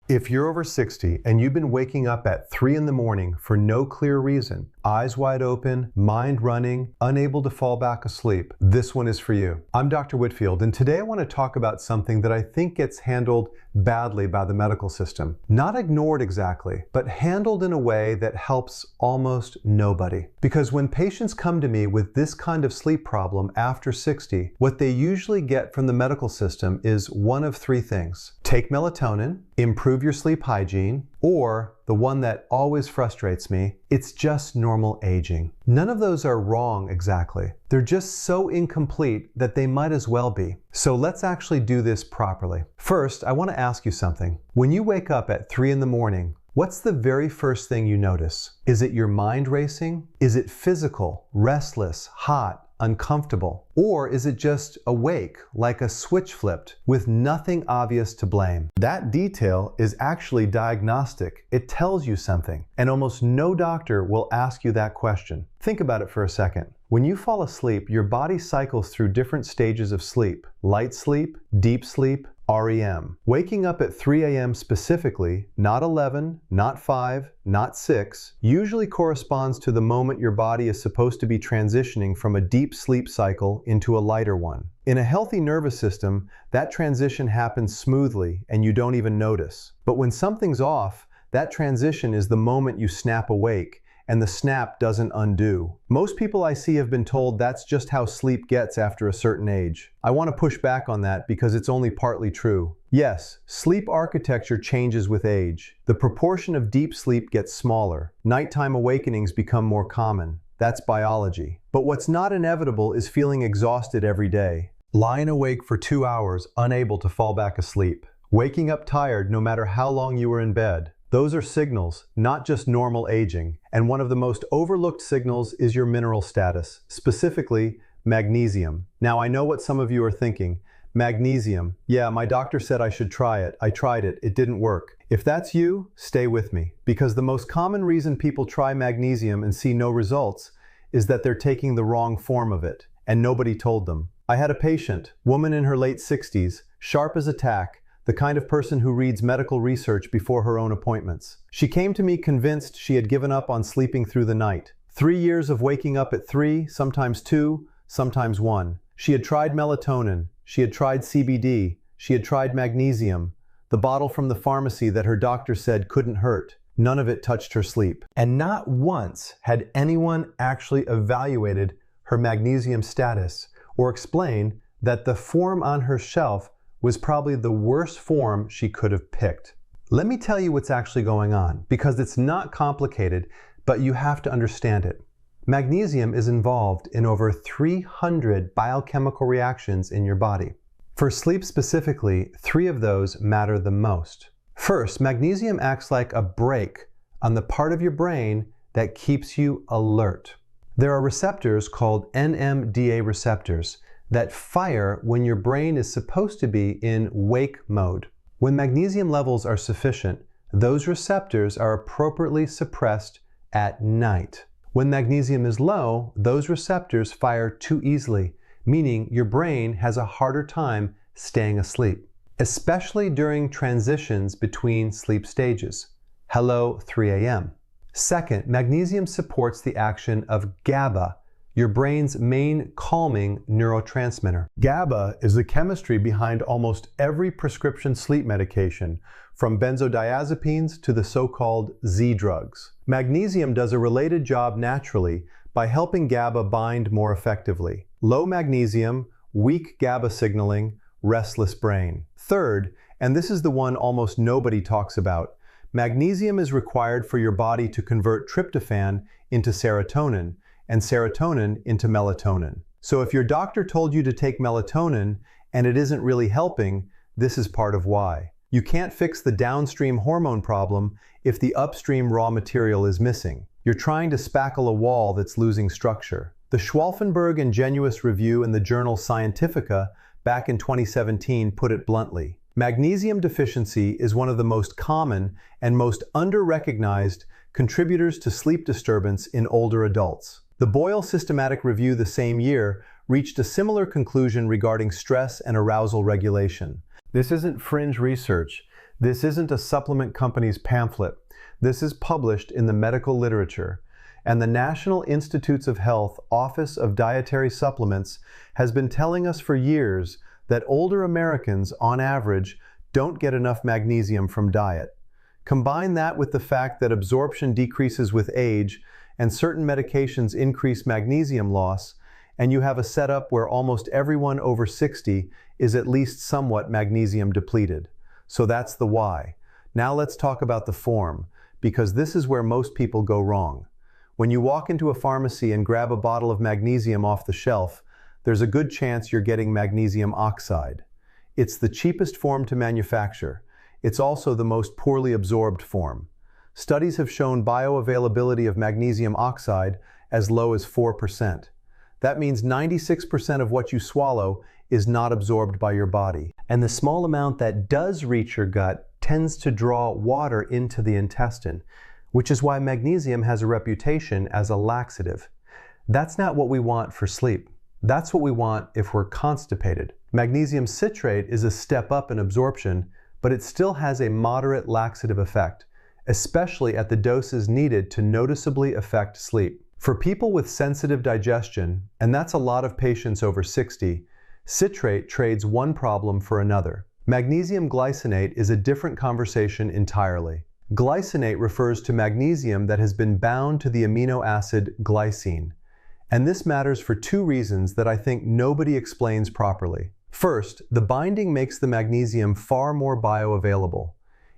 If you're over 60 and you've been waking up at 3 in the morning for no clear reason, eyes wide open, mind running, unable to fall back asleep, this one is for you. I'm Dr. Whitfield, and today I want to talk about something that I think gets handled badly by the medical system. Not ignored exactly, but handled in a way that helps almost nobody. Because when patients come to me with this kind of sleep problem after 60, what they usually get from the medical system is one of three things. Take melatonin, improve your sleep hygiene, or the one that always frustrates me, it's just normal aging. None of those are wrong exactly. They're just so incomplete that they might as well be. So let's actually do this properly. First, I want to ask you something. When you wake up at 3 in the morning, what's the very first thing you notice? Is it your mind racing? Is it physical, restless, hot, uncomfortable? Or is it just awake, like a switch flipped, with nothing obvious to blame? That detail is actually diagnostic. It tells you something, and almost no doctor will ask you that question. Think about it for a second. When you fall asleep, your body cycles through different stages of sleep: light sleep, deep sleep, REM. Waking up at 3 a.m. specifically, not 11, not 5, not 6, usually corresponds to the moment your body is supposed to be transitioning from a deep sleep cycle into a lighter one. In a healthy nervous system, that transition happens smoothly and you don't even notice. But when something's off, that transition is the moment you snap awake, and the snap doesn't undo. Most people I see have been told that's just how sleep gets after a certain age. I want to push back on that because it's only partly true. Yes, sleep architecture changes with age. The proportion of deep sleep gets smaller. Nighttime awakenings become more common. That's biology. But what's not inevitable is feeling exhausted every day. Lying awake for 2 hours, unable to fall back asleep. Waking up tired no matter how long you were in bed. Those are signals, not just normal aging, and one of the most overlooked signals is your mineral status, specifically magnesium. Now I know what some of you are thinking. Magnesium, yeah, my doctor said I should try it. I tried it, it didn't work. If that's you, stay with me, because the most common reason people try magnesium and see no results is that they're taking the wrong form of it, and nobody told them. I had a patient, woman in her late 60s, sharp as a tack, the kind of person who reads medical research before her own appointments. She came to me convinced she had given up on sleeping through the night. 3 years of waking up at 3, sometimes 2, sometimes 1. She had tried melatonin, she had tried CBD, she had tried magnesium, the bottle from the pharmacy that her doctor said couldn't hurt. None of it touched her sleep. And not once had anyone actually evaluated her magnesium status or explained that the form on her shelf was probably the worst form she could have picked. Let me tell you what's actually going on, because it's not complicated, but you have to understand it. Magnesium is involved in over 300 biochemical reactions in your body. For sleep specifically, 3 of those matter the most. First, magnesium acts like a brake on the part of your brain that keeps you alert. There are receptors called NMDA receptors that fire when your brain is supposed to be in wake mode. When magnesium levels are sufficient, those receptors are appropriately suppressed at night. When magnesium is low, those receptors fire too easily, meaning your brain has a harder time staying asleep, especially during transitions between sleep stages. Hello, 3 a.m. Second, magnesium supports the action of GABA, your brain's main calming neurotransmitter. GABA is the chemistry behind almost every prescription sleep medication, from benzodiazepines to the so-called Z drugs. Magnesium does a related job naturally by helping GABA bind more effectively. Low magnesium, weak GABA signaling, restless brain. Third, and this is the one almost nobody talks about, magnesium is required for your body to convert tryptophan into serotonin, and serotonin into melatonin. So if your doctor told you to take melatonin and it isn't really helping, this is part of why. You can't fix the downstream hormone problem if the upstream raw material is missing. You're trying to spackle a wall that's losing structure. The Schwalfenberg and Genuis review in the journal Scientifica back in 2017 put it bluntly. Magnesium deficiency is one of the most common and most under-recognized contributors to sleep disturbance in older adults. The Boyle Systematic Review the same year reached a similar conclusion regarding stress and arousal regulation. This isn't fringe research. This isn't a supplement company's pamphlet. This is published in the medical literature. And the National Institutes of Health Office of Dietary Supplements has been telling us for years that older Americans, on average, don't get enough magnesium from diet. Combine that with the fact that absorption decreases with age and certain medications increase magnesium loss, and you have a setup where almost everyone over 60 is at least somewhat magnesium depleted. So that's the why. Now let's talk about the form, because this is where most people go wrong. When you walk into a pharmacy and grab a bottle of magnesium off the shelf, there's a good chance you're getting magnesium oxide. It's the cheapest form to manufacture. It's also the most poorly absorbed form. Studies have shown bioavailability of magnesium oxide as low as 4%. That means 96% of what you swallow is not absorbed by your body. And the small amount that does reach your gut tends to draw water into the intestine, which is why magnesium has a reputation as a laxative. That's not what we want for sleep. That's what we want if we're constipated. Magnesium citrate is a step up in absorption, but it still has a moderate laxative effect, especially at the doses needed to noticeably affect sleep. For people with sensitive digestion, and that's a lot of patients over 60, citrate trades one problem for another. Magnesium glycinate is a different conversation entirely. Glycinate refers to magnesium that has been bound to the amino acid glycine. And this matters for two reasons that I think nobody explains properly. First, the binding makes the magnesium far more bioavailable.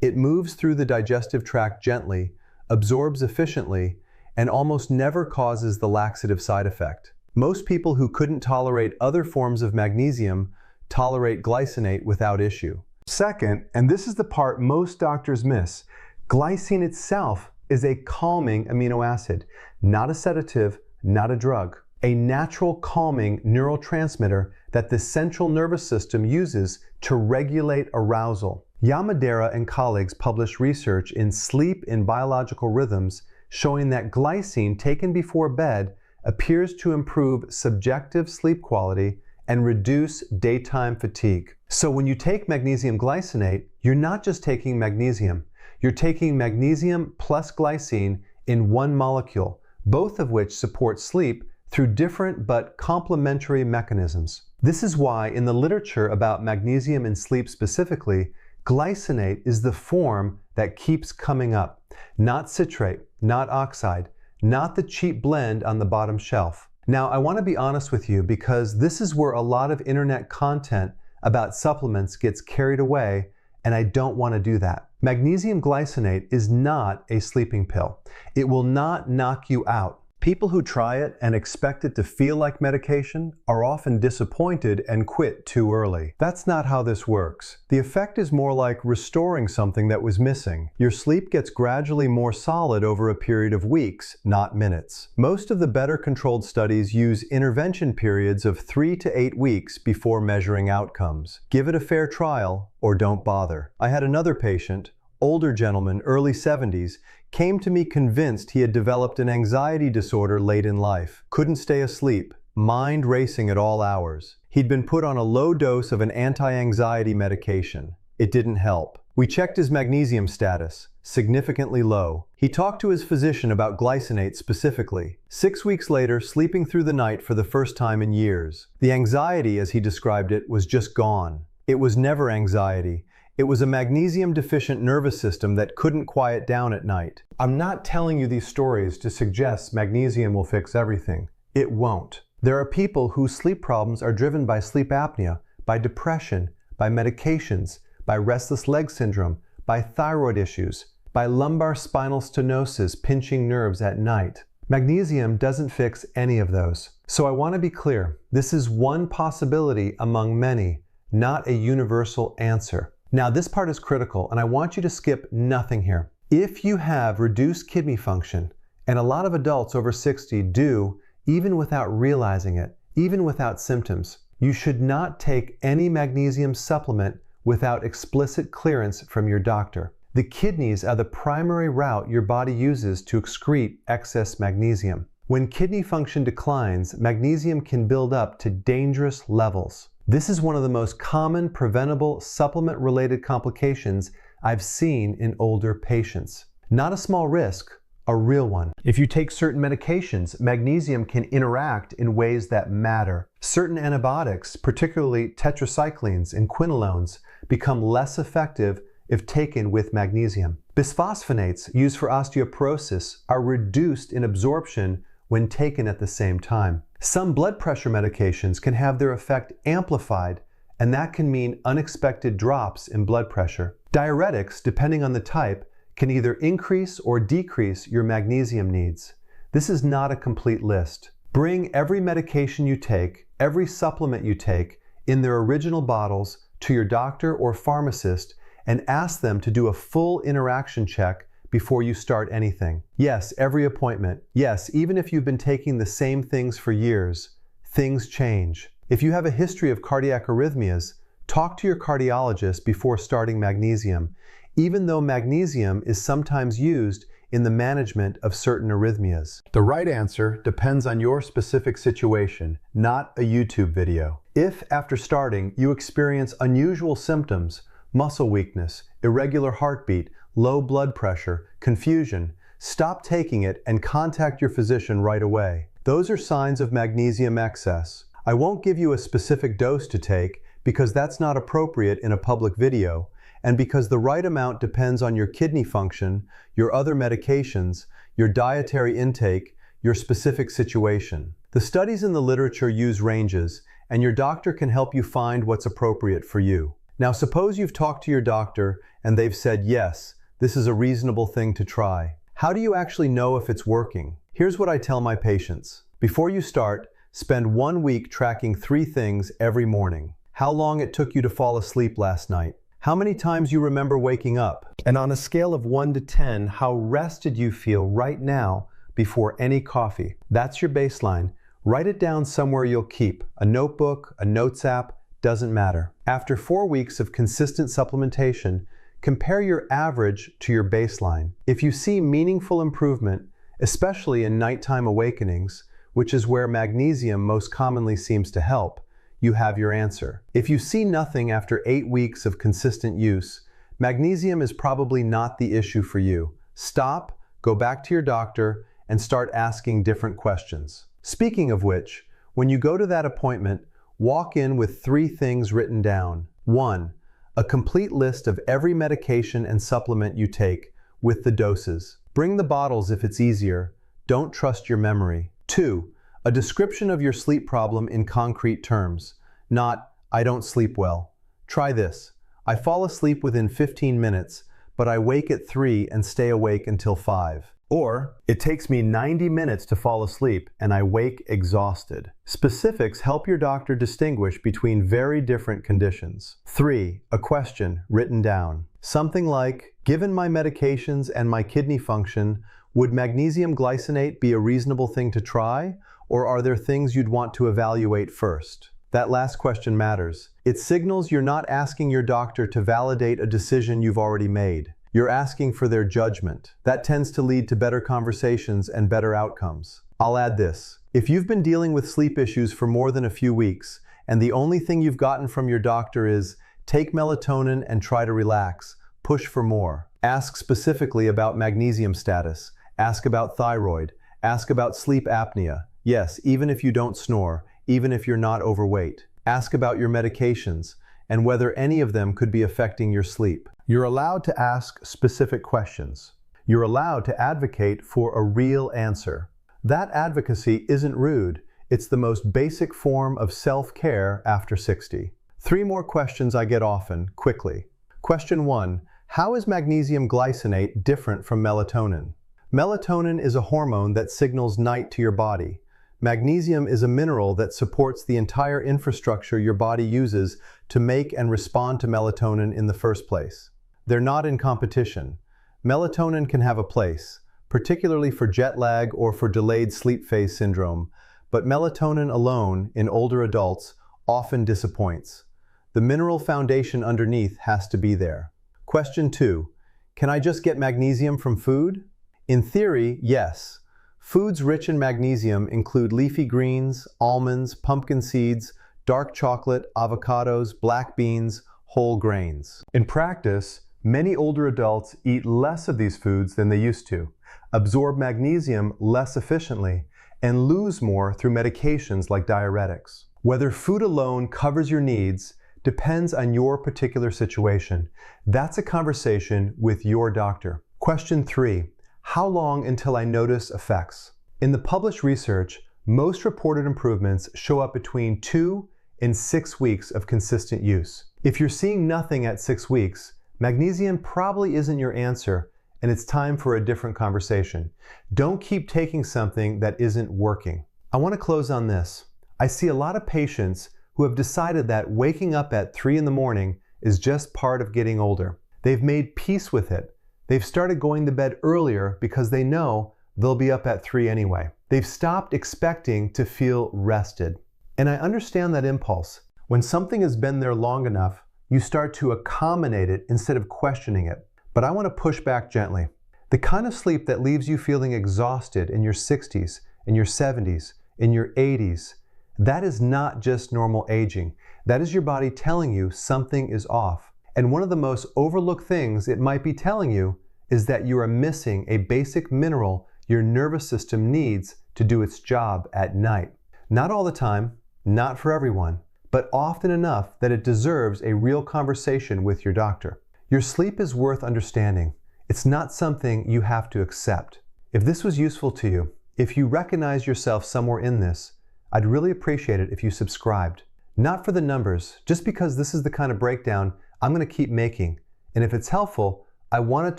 It moves through the digestive tract gently, absorbs efficiently, and almost never causes the laxative side effect. Most people who couldn't tolerate other forms of magnesium tolerate glycinate without issue. Second, and this is the part most doctors miss, glycine itself is a calming amino acid, not a sedative, not a drug. A natural calming neurotransmitter that the central nervous system uses to regulate arousal. Yamadera and colleagues published research in Sleep in Biological Rhythms showing that glycine taken before bed appears to improve subjective sleep quality and reduce daytime fatigue. So when you take magnesium glycinate, you're not just taking magnesium. You're taking magnesium plus glycine in one molecule, both of which support sleep through different but complementary mechanisms. This is why in the literature about magnesium in sleep specifically, glycinate is the form that keeps coming up, not citrate, not oxide, not the cheap blend on the bottom shelf. Now, I want to be honest with you because this is where a lot of internet content about supplements gets carried away, and I don't want to do that. Magnesium glycinate is not a sleeping pill. It will not knock you out. People who try it and expect it to feel like medication are often disappointed and quit too early. That's not how this works. The effect is more like restoring something that was missing. Your sleep gets gradually more solid over a period of weeks, not minutes. Most of the better controlled studies use intervention periods of 3 to 8 weeks before measuring outcomes. Give it a fair trial or don't bother. I had another patient, older gentleman, early 70s, came to me convinced he had developed an anxiety disorder late in life. Couldn't stay asleep, mind racing at all hours. He'd been put on a low dose of an anti-anxiety medication. It didn't help. We checked his magnesium status, significantly low. He talked to his physician about glycinate specifically. 6 weeks later, sleeping through the night for the first time in years. The anxiety, as he described it, was just gone. It was never anxiety. It was a magnesium-deficient nervous system that couldn't quiet down at night. I'm not telling you these stories to suggest magnesium will fix everything. It won't. There are people whose sleep problems are driven by sleep apnea, by depression, by medications, by restless leg syndrome, by thyroid issues, by lumbar spinal stenosis pinching nerves at night. Magnesium doesn't fix any of those. So I want to be clear. This is one possibility among many, not a universal answer. Now, this part is critical, and I want you to skip nothing here. If you have reduced kidney function, and a lot of adults over 60 do, even without realizing it, even without symptoms, you should not take any magnesium supplement without explicit clearance from your doctor. The kidneys are the primary route your body uses to excrete excess magnesium. When kidney function declines, magnesium can build up to dangerous levels. This is one of the most common preventable supplement-related complications I've seen in older patients. Not a small risk, a real one. If you take certain medications, magnesium can interact in ways that matter. Certain antibiotics, particularly tetracyclines and quinolones, become less effective if taken with magnesium. Bisphosphonates used for osteoporosis are reduced in absorption when taken at the same time. Some blood pressure medications can have their effect amplified, and that can mean unexpected drops in blood pressure. Diuretics, depending on the type, can either increase or decrease your magnesium needs. This is not a complete list. Bring every medication you take, every supplement you take, in their original bottles to your doctor or pharmacist and ask them to do a full interaction check before you start anything. Yes, every appointment. Yes, even if you've been taking the same things for years, things change. If you have a history of cardiac arrhythmias, talk to your cardiologist before starting magnesium, even though magnesium is sometimes used in the management of certain arrhythmias. The right answer depends on your specific situation, not a YouTube video. If, after starting, you experience unusual symptoms, muscle weakness, irregular heartbeat, low blood pressure, confusion, stop taking it and contact your physician right away. Those are signs of magnesium excess. I won't give you a specific dose to take because that's not appropriate in a public video, and because the right amount depends on your kidney function, your other medications, your dietary intake, your specific situation. The studies in the literature use ranges, and your doctor can help you find what's appropriate for you. Now, suppose you've talked to your doctor and they've said, yes, this is a reasonable thing to try. How do you actually know if it's working? Here's what I tell my patients. Before you start, spend 1 week tracking 3 things every morning. How long it took you to fall asleep last night. How many times you remember waking up. And on a scale of 1 to 10, how rested you feel right now before any coffee. That's your baseline. Write it down somewhere you'll keep. A notebook, a notes app, doesn't matter. After 4 weeks of consistent supplementation, compare your average to your baseline. If you see meaningful improvement, especially in nighttime awakenings, which is where magnesium most commonly seems to help, you have your answer. If you see nothing after 8 weeks of consistent use, magnesium is probably not the issue for you. Stop, go back to your doctor, and start asking different questions. Speaking of which, when you go to that appointment, walk in with 3 things written down. 1. A complete list of every medication and supplement you take, with the doses. Bring the bottles if it's easier. Don't trust your memory. 2. A description of your sleep problem in concrete terms. Not, I don't sleep well. Try this. I fall asleep within 15 minutes, but I wake at 3 and stay awake until 5. Or, it takes me 90 minutes to fall asleep and I wake exhausted. Specifics help your doctor distinguish between very different conditions. 3. A question written down. Something like, given my medications and my kidney function, would magnesium glycinate be a reasonable thing to try, or are there things you'd want to evaluate first? That last question matters. It signals you're not asking your doctor to validate a decision you've already made. You're asking for their judgment. That tends to lead to better conversations and better outcomes. I'll add this. If you've been dealing with sleep issues for more than a few weeks, and the only thing you've gotten from your doctor is, take melatonin and try to relax, push for more. Ask specifically about magnesium status. Ask about thyroid. Ask about sleep apnea. Yes, even if you don't snore, even if you're not overweight. Ask about your medications and whether any of them could be affecting your sleep. You're allowed to ask specific questions. You're allowed to advocate for a real answer. That advocacy isn't rude. It's the most basic form of self-care after 60. 3 more questions I get often, quickly. Question 1. How is magnesium glycinate different from melatonin? Melatonin is a hormone that signals night to your body. Magnesium is a mineral that supports the entire infrastructure your body uses to make and respond to melatonin in the first place. They're not in competition. Melatonin can have a place, particularly for jet lag or for delayed sleep phase syndrome, but melatonin alone, in older adults, often disappoints. The mineral foundation underneath has to be there. Question 2. Can I just get magnesium from food? In theory, yes. Foods rich in magnesium include leafy greens, almonds, pumpkin seeds, dark chocolate, avocados, black beans, whole grains. In practice, Many older adults eat less of these foods than they used to, absorb magnesium less efficiently, and lose more through medications like diuretics. Whether food alone covers your needs depends on your particular situation. That's a conversation with your doctor. Question 3. How long until I notice effects? In the published research, most reported improvements show up between 2 and 6 weeks of consistent use. If you're seeing nothing at 6 weeks, magnesium probably isn't your answer, and it's time for a different conversation. Don't keep taking something that isn't working. I want to close on this. I see a lot of patients who have decided that waking up at 3 in the morning is just part of getting older. They've made peace with it. They've started going to bed earlier because they know they'll be up at 3 anyway. They've stopped expecting to feel rested. And I understand that impulse. When something has been there long enough, you start to accommodate it instead of questioning it. But I want to push back gently. The kind of sleep that leaves you feeling exhausted in your 60s, in your 70s, in your 80s, that is not just normal aging. That is your body telling you something is off. And one of the most overlooked things it might be telling you is that you are missing a basic mineral your nervous system needs to do its job at night. Not all the time, not for everyone, but often enough that it deserves a real conversation with your doctor. Your sleep is worth understanding. It's not something you have to accept. If this was useful to you, if you recognize yourself somewhere in this, I'd really appreciate it if you subscribed. Not for the numbers, just because this is the kind of breakdown I'm going to keep making. And if it's helpful, I want it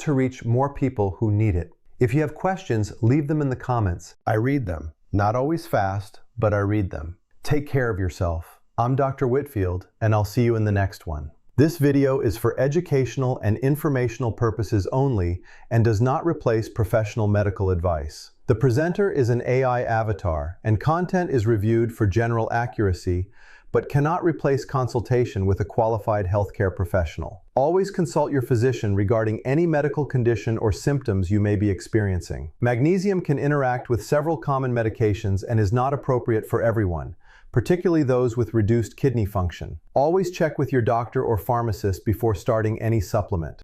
to reach more people who need it. If you have questions, leave them in the comments. I read them. Not always fast, but I read them. Take care of yourself. I'm Dr. Whitfield, and I'll see you in the next one. This video is for educational and informational purposes only and does not replace professional medical advice. The presenter is an AI avatar, and content is reviewed for general accuracy, but cannot replace consultation with a qualified healthcare professional. Always consult your physician regarding any medical condition or symptoms you may be experiencing. Magnesium can interact with several common medications and is not appropriate for everyone, particularly those with reduced kidney function. Always check with your doctor or pharmacist before starting any supplement.